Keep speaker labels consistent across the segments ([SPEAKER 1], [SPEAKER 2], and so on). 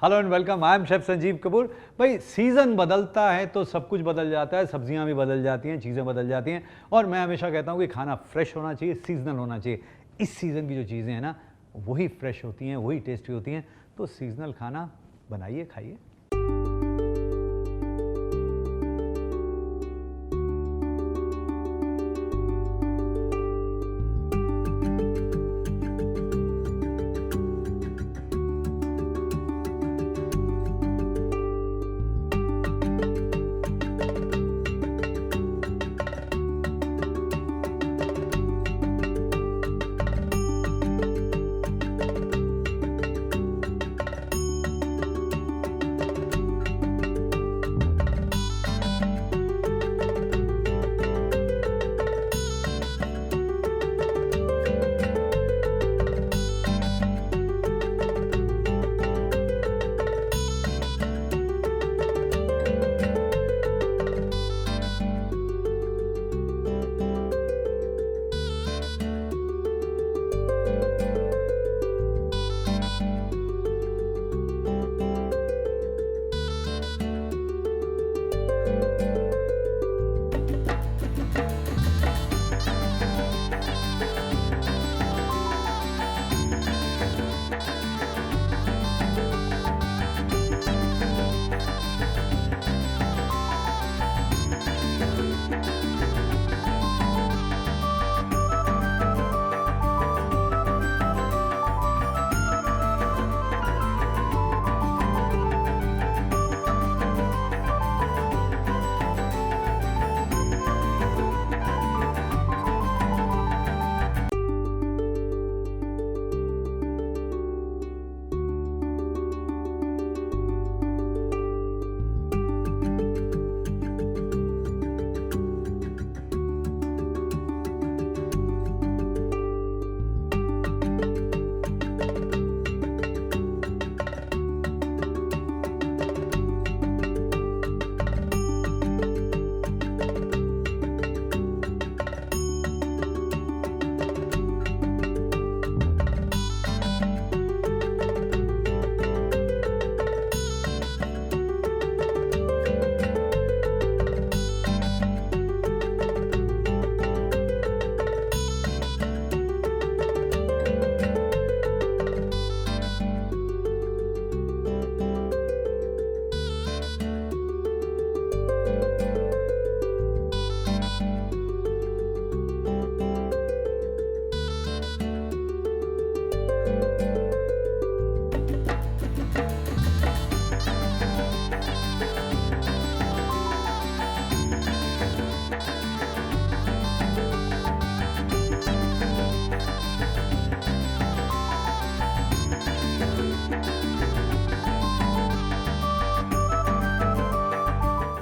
[SPEAKER 1] Hello and welcome, I am chef Sanjeev Kapoor. भाई season बदलता है तो सब कुछ बदल जाता है, सब्जियां भी बदल जाती हैं, चीज़ें बदल जाती हैं। और मैं हमेशा कहता हूं कि खाना फ्रेश होना चाहिए, सीजनल होना चाहिए। इस सीज़न की जो चीज़ें हैं ना, वही फ्रेश होती हैं, वही टेस्टी होती हैं। तो सीजनल खाना बनाइए, खाइए।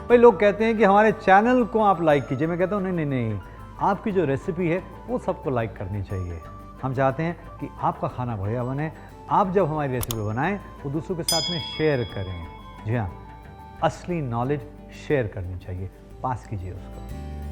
[SPEAKER 1] भाई लोग कहते हैं कि हमारे चैनल को आप लाइक कीजिए। मैं कहता हूँ नहीं नहीं नहीं, आपकी जो रेसिपी है वो सबको लाइक करनी चाहिए। हम चाहते हैं कि आपका खाना बढ़िया बने। आप जब हमारी रेसिपी बनाएं तो दूसरों के साथ में शेयर करें। जी हाँ, असली नॉलेज शेयर करनी चाहिए, पास कीजिए उसको।